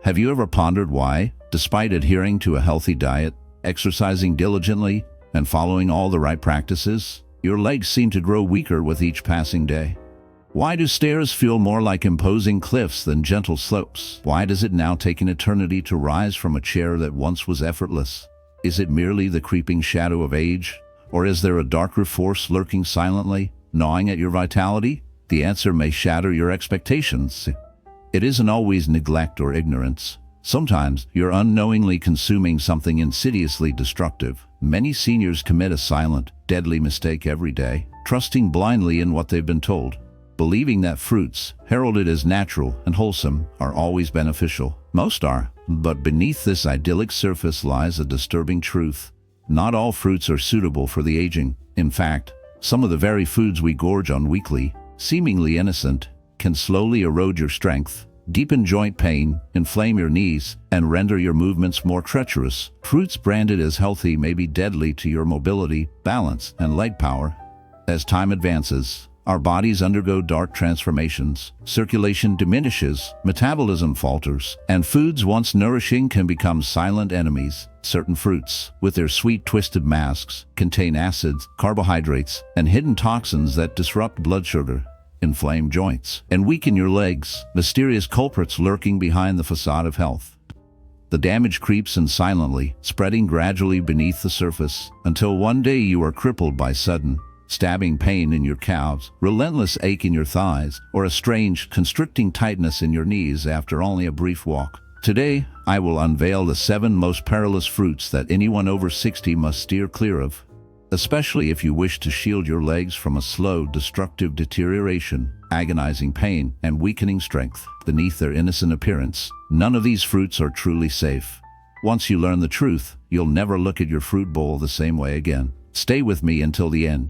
Have you ever pondered why, despite adhering to a healthy diet, exercising diligently, and following all the right practices, your legs seem to grow weaker with each passing day? Why do stairs feel more like imposing cliffs than gentle slopes? Why does it now take an eternity to rise from a chair that once was effortless? Is it merely the creeping shadow of age? Or is there a darker force lurking silently, gnawing at your vitality? The answer may shatter your expectations. It isn't always neglect or ignorance. Sometimes you're unknowingly consuming something insidiously destructive. Many seniors commit a silent, deadly mistake every day, trusting blindly in what they've been told, believing that fruits, heralded as natural and wholesome, are always beneficial. Most are, but beneath this idyllic surface lies a disturbing truth. Not all fruits are suitable for the aging. In fact, some of the very foods we gorge on weekly, seemingly innocent, can slowly erode your strength, deepen joint pain, inflame your knees, and render your movements more treacherous. Fruits branded as healthy may be deadly to your mobility, balance, and leg power. As time advances, our bodies undergo dark transformations. Circulation diminishes, metabolism falters, and foods once nourishing can become silent enemies. Certain fruits, with their sweet twisted masks, contain acids, carbohydrates, and hidden toxins that disrupt blood sugar, inflame joints, and weaken your legs, mysterious culprits lurking behind the facade of health. The damage creeps in silently, spreading gradually beneath the surface, until one day you are crippled by sudden, stabbing pain in your calves, relentless ache in your thighs, or a strange, constricting tightness in your knees after only a brief walk. Today, I will unveil the 7 most perilous fruits that anyone over 60 must steer clear of, especially if you wish to shield your legs from a slow, destructive deterioration, agonizing pain, and weakening strength. Beneath their innocent appearance, none of these fruits are truly safe. Once you learn the truth, you'll never look at your fruit bowl the same way again. Stay with me until the end.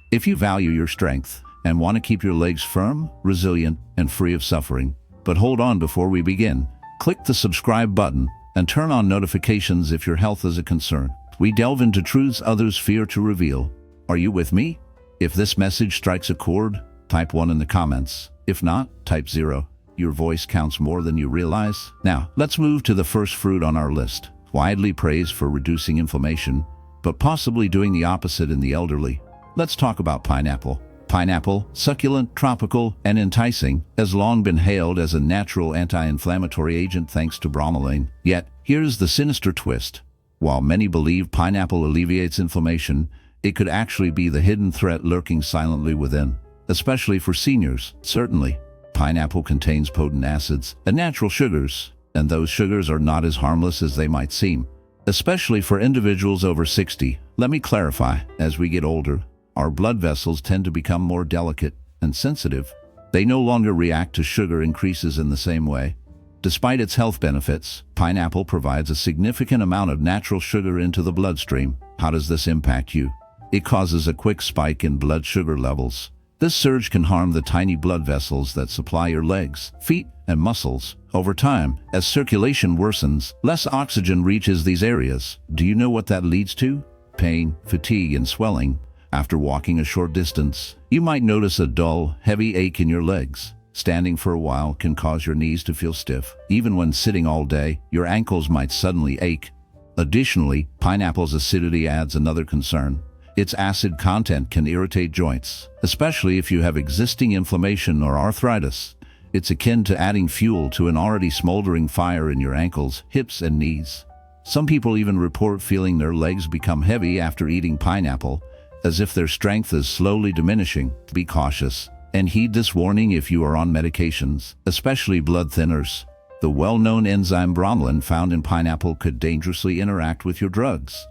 If you value your strength and want to keep your legs firm, resilient, and free of suffering. But hold on before we begin. Click the subscribe button and turn on notifications if your health is a concern. We delve into truths others fear to reveal. Are you with me? If this message strikes a chord, type 1 in the comments. If not, type 0. Your voice counts more than you realize. Now, let's move to the first fruit on our list. Widely praised for reducing inflammation, but possibly doing the opposite in the elderly. Let's talk about pineapple. Pineapple, succulent, tropical, and enticing, has long been hailed as a natural anti-inflammatory agent thanks to bromelain. Yet, here's the sinister twist. While many believe pineapple alleviates inflammation, it could actually be the hidden threat lurking silently within. Especially for seniors, certainly. Pineapple contains potent acids and natural sugars, and those sugars are not as harmless as they might seem. Especially for individuals over 60. Let me clarify, as we get older, our blood vessels tend to become more delicate and sensitive. They no longer react to sugar increases in the same way. Despite its health benefits, pineapple provides a significant amount of natural sugar into the bloodstream. How does this impact you? It causes a quick spike in blood sugar levels. This surge can harm the tiny blood vessels that supply your legs, feet, and muscles. Over time, as circulation worsens, less oxygen reaches these areas. Do you know what that leads to? Pain, fatigue, and swelling. After walking a short distance, you might notice a dull, heavy ache in your legs. Standing for a while can cause your knees to feel stiff. Even when sitting all day, your ankles might suddenly ache. Additionally, pineapple's acidity adds another concern. Its acid content can irritate joints, especially if you have existing inflammation or arthritis. It's akin to adding fuel to an already smoldering fire in your ankles, hips, and knees. Some people even report feeling their legs become heavy after eating pineapple, as if their strength is slowly diminishing. Be cautious and heed this warning if you are on medications, especially blood thinners. The well-known enzyme bromelain found in pineapple could dangerously interact with your drugs.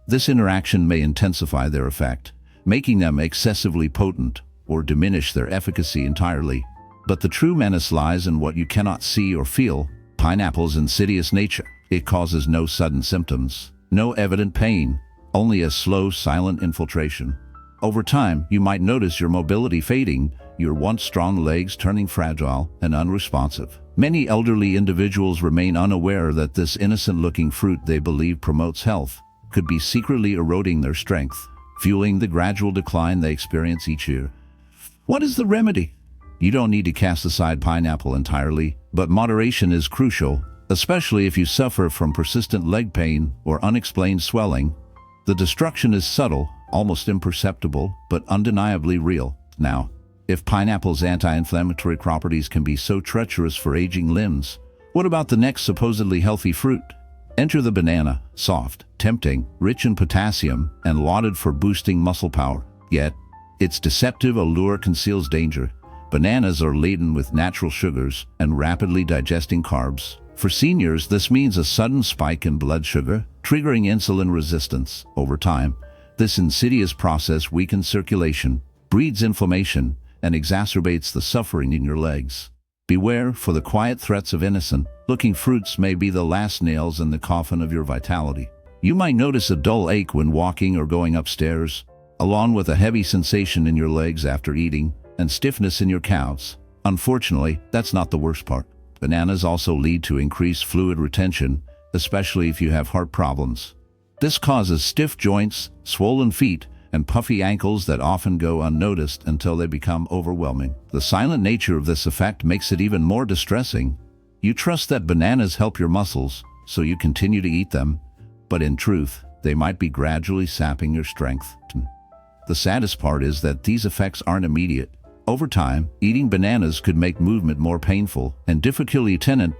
This interaction may intensify their effect, making them excessively potent or diminish their efficacy entirely. But the true menace lies in what you cannot see or feel: pineapple's insidious nature. It causes no sudden symptoms, no evident pain, only a slow, silent infiltration. Over time, you might notice your mobility fading, your once strong legs turning fragile and unresponsive. Many elderly individuals remain unaware that this innocent-looking fruit they believe promotes health could be secretly eroding their strength, fueling the gradual decline they experience each year. What is the remedy? You don't need to cast aside pineapple entirely, But moderation is crucial, especially if you suffer from persistent leg pain or unexplained swelling. The destruction is subtle, almost imperceptible, but undeniably real. Now, if pineapple's anti-inflammatory properties can be so treacherous for aging limbs, what about the next supposedly healthy fruit? Enter the banana, soft, tempting, rich in potassium, and lauded for boosting muscle power. Yet, its deceptive allure conceals danger. Bananas are laden with natural sugars and rapidly digesting carbs. For seniors, this means a sudden spike in blood sugar, triggering insulin resistance. Over time, this insidious process weakens circulation, breeds inflammation, and exacerbates the suffering in your legs. Beware, for the quiet threats of innocent-looking fruits may be the last nails in the coffin of your vitality. You might notice a dull ache when walking or going upstairs, along with a heavy sensation in your legs after eating, and stiffness in your calves. Unfortunately, that's not the worst part. Bananas also lead to increased fluid retention, especially if you have heart problems. This causes stiff joints, swollen feet, and puffy ankles that often go unnoticed until they become overwhelming. The silent nature of this effect makes it even more distressing. You trust that bananas help your muscles, so you continue to eat them, but in truth, they might be gradually sapping your strength. The saddest part is that these effects aren't immediate. Over time, eating bananas could make movement more painful and difficult attendant.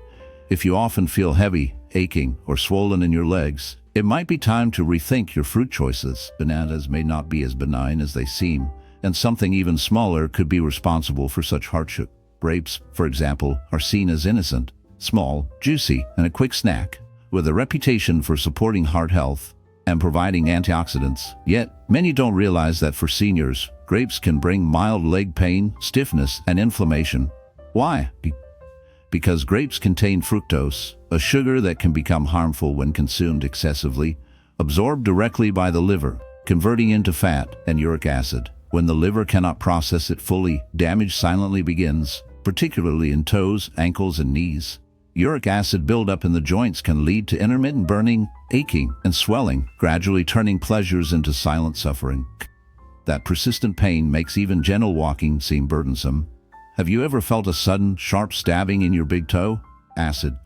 If you often feel heavy, aching, or swollen in your legs, it might be time to rethink your fruit choices. Bananas may not be as benign as they seem, and something even smaller could be responsible for such hardship. Grapes, for example, are seen as innocent, small, juicy, and a quick snack, with a reputation for supporting heart health and providing antioxidants. Yet, many don't realize that for seniors, grapes can bring mild leg pain, stiffness, and inflammation. Why? Because grapes contain fructose, a sugar that can become harmful when consumed excessively, absorbed directly by the liver, converting into fat and uric acid. When the liver cannot process it fully, damage silently begins, particularly in toes, ankles, and knees. Uric acid buildup in the joints can lead to intermittent burning, aching, and swelling, gradually turning pleasures into silent suffering. That persistent pain makes even gentle walking seem burdensome. Have you ever felt a sudden, sharp stabbing in your big toe? Acid.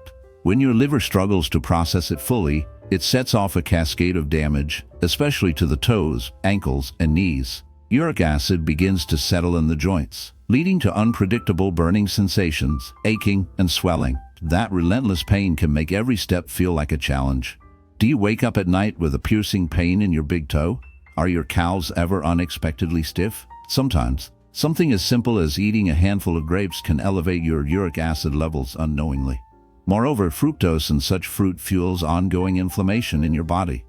When your liver struggles to process it fully, it sets off a cascade of damage, especially to the toes, ankles, and knees. Uric acid begins to settle in the joints, leading to unpredictable burning sensations, aching, and swelling. That relentless pain can make every step feel like a challenge. Do you wake up at night with a piercing pain in your big toe? Are your calves ever unexpectedly stiff? Sometimes. Something as simple as eating a handful of grapes can elevate your uric acid levels unknowingly. Moreover, fructose in such fruit fuels ongoing inflammation in your body.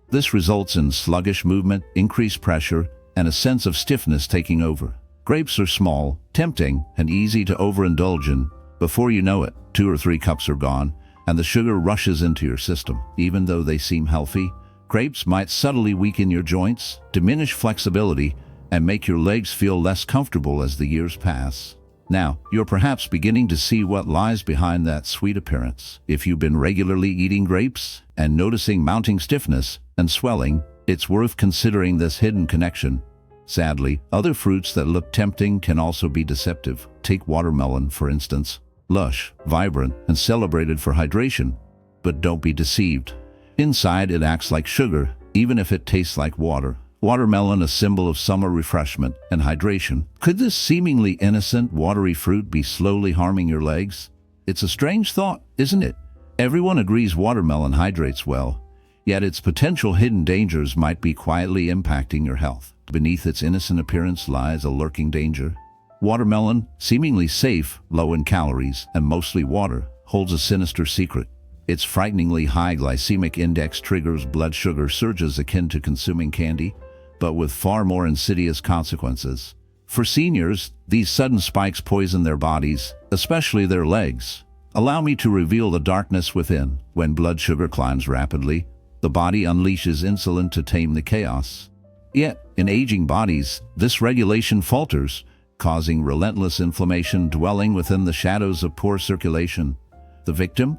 This results in sluggish movement, increased pressure, and a sense of stiffness taking over. Grapes are small, tempting, and easy to overindulge in. Before you know it, 2 or 3 cups are gone, and the sugar rushes into your system. Even though they seem healthy, grapes might subtly weaken your joints, diminish flexibility, and make your legs feel less comfortable as the years pass. Now, you're perhaps beginning to see what lies behind that sweet appearance. If you've been regularly eating grapes and noticing mounting stiffness and swelling, it's worth considering this hidden connection. Sadly, other fruits that look tempting can also be deceptive. Take watermelon, for instance. Lush, vibrant, and celebrated for hydration. But don't be deceived. Inside, it acts like sugar, even if it tastes like water. Watermelon, a symbol of summer refreshment and hydration. Could this seemingly innocent, watery fruit be slowly harming your legs? It's a strange thought, isn't it? Everyone agrees watermelon hydrates well, yet its potential hidden dangers might be quietly impacting your health. Beneath its innocent appearance lies a lurking danger. Watermelon, seemingly safe, low in calories, and mostly water, holds a sinister secret. Its frighteningly high glycemic index triggers blood sugar surges akin to consuming candy, but with far more insidious consequences. For seniors, these sudden spikes poison their bodies, especially their legs. Allow me to reveal the darkness within. When blood sugar climbs rapidly, the body unleashes insulin to tame the chaos. Yet, in aging bodies, this regulation falters, causing relentless inflammation dwelling within the shadows of poor circulation. The victim?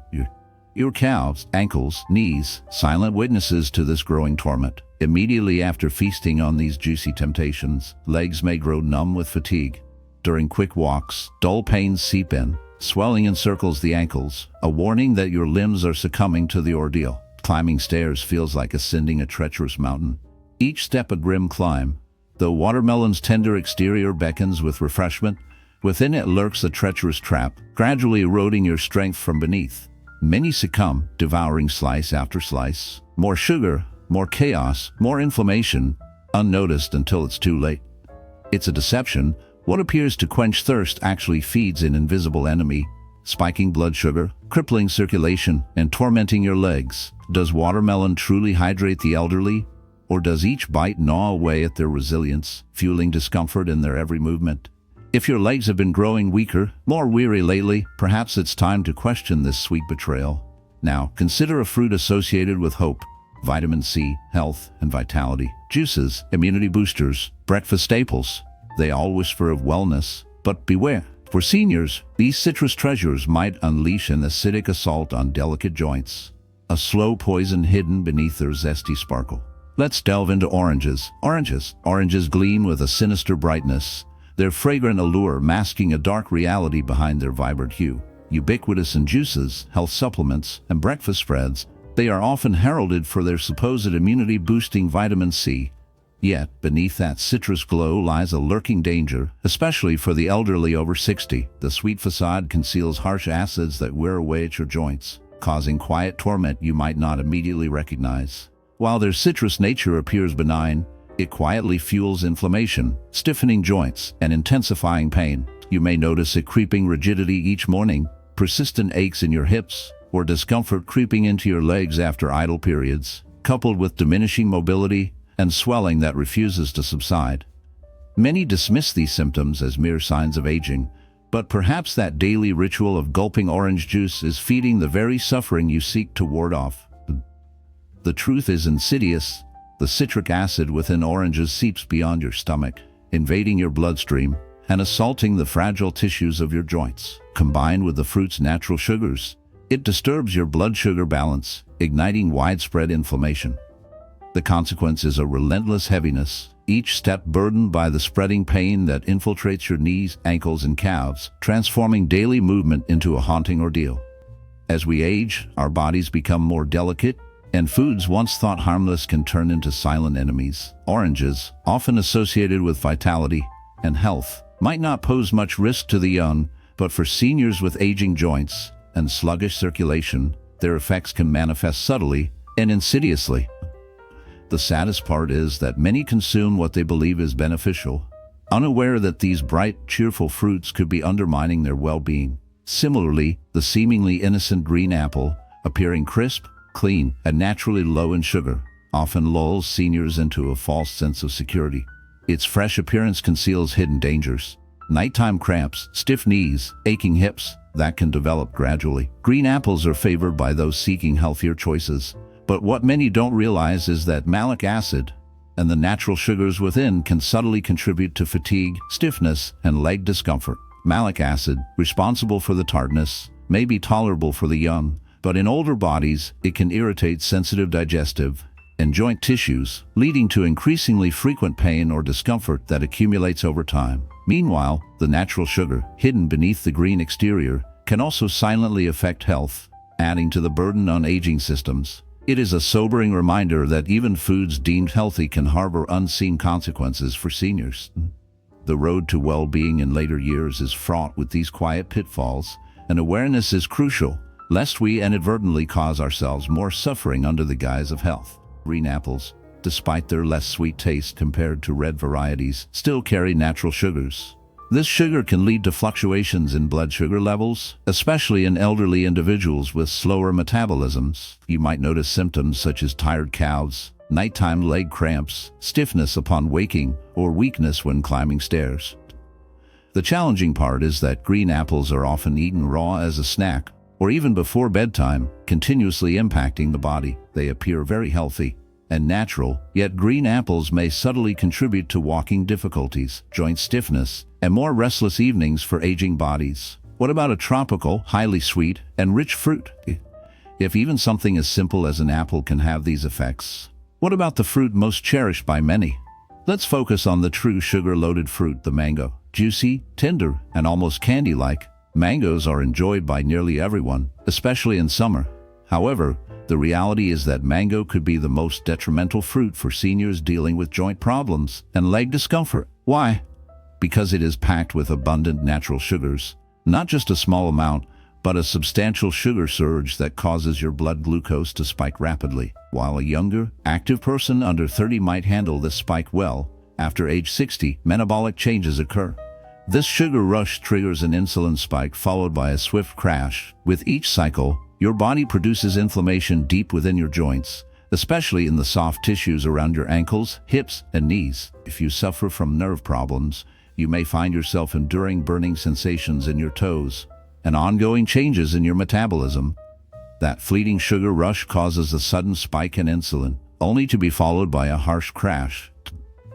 Your calves, ankles, knees, silent witnesses to this growing torment. Immediately after feasting on these juicy temptations, legs may grow numb with fatigue. During quick walks, dull pains seep in, Swelling encircles the ankles, a warning that your limbs are succumbing to the ordeal. Climbing stairs feels like ascending a treacherous mountain. Each step a grim climb. Though watermelon's tender exterior beckons with refreshment, within it lurks a treacherous trap, gradually eroding your strength from beneath. Many succumb, devouring slice after slice. More sugar, more chaos, more inflammation, unnoticed until it's too late. It's a deception. What appears to quench thirst actually feeds an invisible enemy, spiking blood sugar, crippling circulation, and tormenting your legs. Does watermelon truly hydrate the elderly? Or does each bite gnaw away at their resilience, fueling discomfort in their every movement? If your legs have been growing weaker, more weary lately, perhaps it's time to question this sweet betrayal. Now, consider a fruit associated with hope, vitamin C, health, and vitality. Juices, immunity boosters, breakfast staples. They all whisper of wellness, but beware. For seniors, these citrus treasures might unleash an acidic assault on delicate joints, a slow poison hidden beneath their zesty sparkle. Let's delve into oranges. Oranges gleam with a sinister brightness, their fragrant allure masking a dark reality behind their vibrant hue. Ubiquitous in juices, health supplements, and breakfast spreads, they are often heralded for their supposed immunity-boosting vitamin C. Yet, beneath that citrus glow lies a lurking danger, especially for the elderly over 60. The sweet facade conceals harsh acids that wear away at your joints, causing quiet torment you might not immediately recognize. While their citrus nature appears benign, it quietly fuels inflammation, stiffening joints, and intensifying pain. You may notice a creeping rigidity each morning, persistent aches in your hips, or discomfort creeping into your legs after idle periods, coupled with diminishing mobility and swelling that refuses to subside. Many dismiss these symptoms as mere signs of aging, but perhaps that daily ritual of gulping orange juice is feeding the very suffering you seek to ward off. The truth is insidious. The citric acid within oranges seeps beyond your stomach, invading your bloodstream and assaulting the fragile tissues of your joints. Combined with the fruit's natural sugars, it disturbs your blood sugar balance, igniting widespread inflammation. The consequence is a relentless heaviness, each step burdened by the spreading pain that infiltrates your knees, ankles, and calves, transforming daily movement into a haunting ordeal. As we age, our bodies become more delicate, and foods once thought harmless can turn into silent enemies. Oranges, often associated with vitality and health, might not pose much risk to the young, but for seniors with aging joints and sluggish circulation, their effects can manifest subtly and insidiously. The saddest part is that many consume what they believe is beneficial, unaware that these bright, cheerful fruits could be undermining their well-being. Similarly, the seemingly innocent green apple, appearing crisp, clean, and naturally low in sugar, often lulls seniors into a false sense of security. Its fresh appearance conceals hidden dangers. Nighttime cramps, stiff knees, aching hips, that can develop gradually. Green apples are favored by those seeking healthier choices. But what many don't realize is that malic acid and the natural sugars within can subtly contribute to fatigue, stiffness, and leg discomfort. Malic acid, responsible for the tartness, may be tolerable for the young, but in older bodies, it can irritate sensitive digestive and joint tissues, leading to increasingly frequent pain or discomfort that accumulates over time. Meanwhile, the natural sugar, hidden beneath the green exterior, can also silently affect health, adding to the burden on aging systems. It is a sobering reminder that even foods deemed healthy can harbor unseen consequences for seniors. The road to well-being in later years is fraught with these quiet pitfalls, and awareness is crucial, lest we inadvertently cause ourselves more suffering under the guise of health. Green apples, despite their less sweet taste compared to red varieties, still carry natural sugars. This sugar can lead to fluctuations in blood sugar levels, especially in elderly individuals with slower metabolisms. You might notice symptoms such as tired calves, nighttime leg cramps, stiffness upon waking, or weakness when climbing stairs. The challenging part is that green apples are often eaten raw as a snack, or even before bedtime, continuously impacting the body. They appear very healthy and natural, yet green apples may subtly contribute to walking difficulties, joint stiffness, and more restless evenings for aging bodies. What about a tropical, highly sweet, and rich fruit? If even something as simple as an apple can have these effects, what about the fruit most cherished by many? Let's focus on the true sugar-loaded fruit, the mango. Juicy, tender, and almost candy-like, Mangoes are enjoyed by nearly everyone, especially in summer. However, the reality is that mango could be the most detrimental fruit for seniors dealing with joint problems and leg discomfort. Why? Because it is packed with abundant natural sugars. Not just a small amount, but a substantial sugar surge that causes your blood glucose to spike rapidly. While a younger, active person under 30 might handle this spike well, after age 60, metabolic changes occur. This sugar rush triggers an insulin spike followed by a swift crash. With each cycle, your body produces inflammation deep within your joints, especially in the soft tissues around your ankles, hips, and knees. If you suffer from nerve problems, you may find yourself enduring burning sensations in your toes and ongoing changes in your metabolism. That fleeting sugar rush causes a sudden spike in insulin, only to be followed by a harsh crash.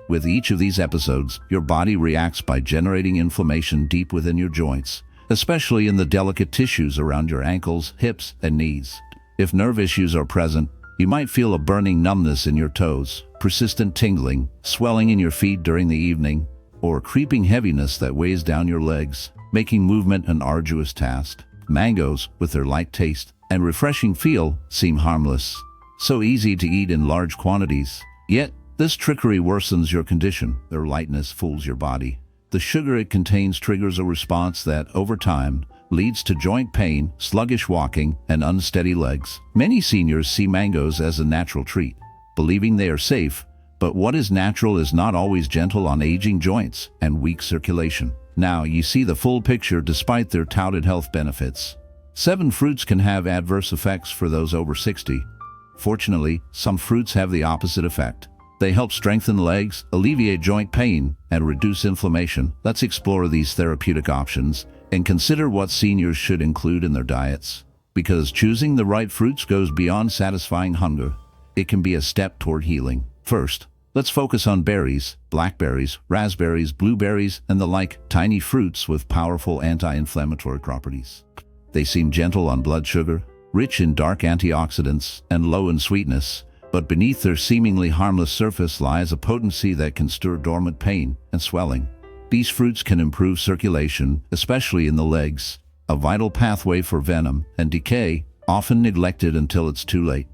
With each of these episodes, your body reacts by generating inflammation deep within your joints, especially in the delicate tissues around your ankles, hips, and knees. If nerve issues are present, you might feel a burning numbness in your toes, persistent tingling, swelling in your feet during the evening, or creeping heaviness that weighs down your legs, making movement an arduous task. Mangoes, with their light taste and refreshing feel, seem harmless, so easy to eat in large quantities. Yet, this trickery worsens your condition. Their lightness fools your body. The sugar it contains triggers a response that, over time, leads to joint pain, sluggish walking, and unsteady legs. Many seniors see mangoes as a natural treat, believing they are safe, but what is natural is not always gentle on aging joints and weak circulation. Now you see the full picture despite their touted health benefits. 7 fruits can have adverse effects for those over 60. Fortunately, some fruits have the opposite effect. They help strengthen legs, alleviate joint pain, and reduce inflammation. Let's explore these therapeutic options and consider what seniors should include in their diets. Because choosing the right fruits goes beyond satisfying hunger. It can be a step toward healing. First, let's focus on berries, blackberries, raspberries, blueberries, and the like, tiny fruits with powerful anti-inflammatory properties. They seem gentle on blood sugar, rich in dark antioxidants, and low in sweetness. But beneath their seemingly harmless surface lies a potency that can stir dormant pain and swelling. These fruits can improve circulation, especially in the legs, a vital pathway for venom and decay, often neglected until it's too late.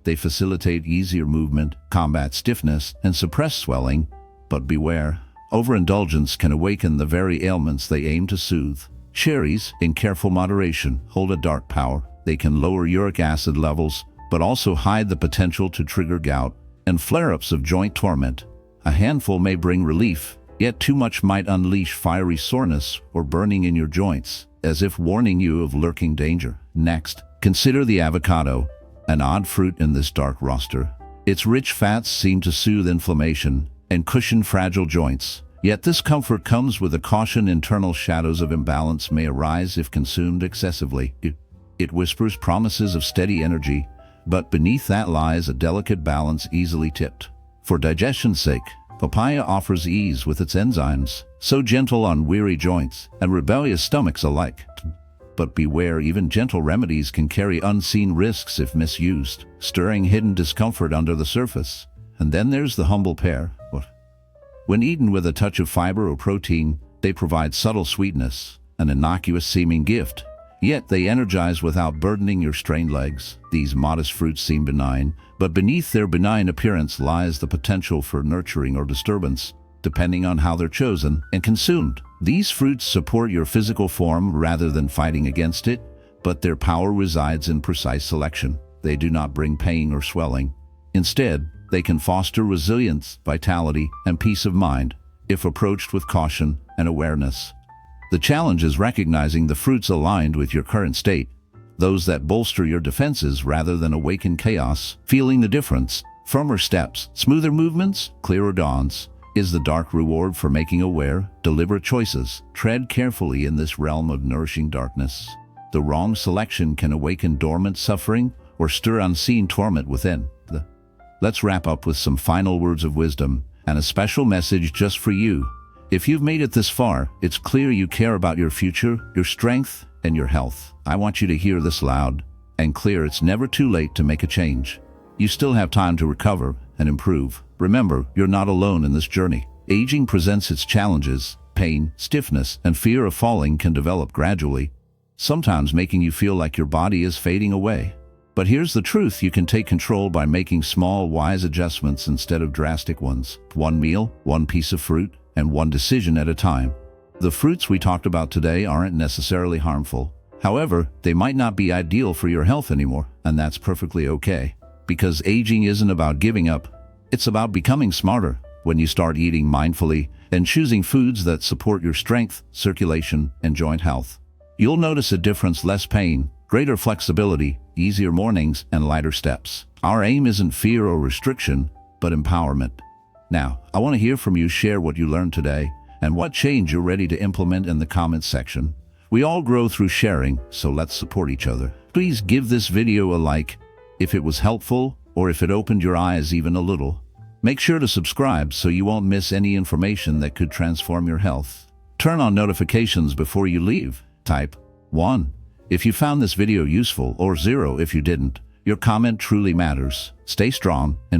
They facilitate easier movement, combat stiffness, and suppress swelling, but beware, overindulgence can awaken the very ailments they aim to soothe. Cherries, in careful moderation, hold a dark power. They can lower uric acid levels, but also hide the potential to trigger gout and flare-ups of joint torment. A handful may bring relief, yet too much might unleash fiery soreness or burning in your joints, as if warning you of lurking danger. Next, consider the avocado, an odd fruit in this dark roster. Its rich fats seem to soothe inflammation and cushion fragile joints. Yet this comfort comes with a caution: internal shadows of imbalance may arise if consumed excessively. It whispers promises of steady energy, but beneath that lies a delicate balance easily tipped. For digestion's sake, papaya offers ease with its enzymes, so gentle on weary joints and rebellious stomachs alike. But beware, even gentle remedies can carry unseen risks if misused, stirring hidden discomfort under the surface. And then there's the humble pear. When eaten with a touch of fiber or protein, they provide subtle sweetness, an innocuous-seeming gift. Yet they energize without burdening your strained legs. These modest fruits seem benign, but beneath their benign appearance lies the potential for nurturing or disturbance, depending on how they're chosen and consumed. These fruits support your physical form rather than fighting against it, but their power resides in precise selection. They do not bring pain or swelling. Instead, they can foster resilience, vitality, and peace of mind, if approached with caution and awareness. The challenge is recognizing the fruits aligned with your current state, those that bolster your defenses rather than awaken chaos. Feeling the difference, firmer steps, smoother movements, clearer dawns, is the dark reward for making aware, deliberate choices. Tread carefully in this realm of nourishing darkness. The wrong selection can awaken dormant suffering or stir unseen torment within. Let's wrap up with some final words of wisdom and a special message just for you. If you've made it this far, it's clear you care about your future, your strength, and your health. I want you to hear this loud and clear: it's never too late to make a change. You still have time to recover and improve. Remember, you're not alone in this journey. Aging presents its challenges, pain, stiffness, and fear of falling can develop gradually, sometimes making you feel like your body is fading away. But here's the truth: you can take control by making small, wise adjustments instead of drastic ones. One meal, one piece of fruit, and one decision at a time. The fruits we talked about today aren't necessarily harmful. However, they might not be ideal for your health anymore, and that's perfectly okay. Because aging isn't about giving up, it's about becoming smarter. When you start eating mindfully and choosing foods that support your strength, circulation, and joint health, you'll notice a difference: less pain, greater flexibility, easier mornings, and lighter steps. Our aim isn't fear or restriction, but empowerment. Now, I want to hear from you. Share what you learned today and what change you're ready to implement in the comments section. We all grow through sharing, so let's support each other. Please give this video a like if it was helpful or if it opened your eyes even a little. Make sure to subscribe so you won't miss any information that could transform your health. Turn on notifications before you leave. Type 1 if you found this video useful, or 0 if you didn't. Your comment truly matters. Stay strong and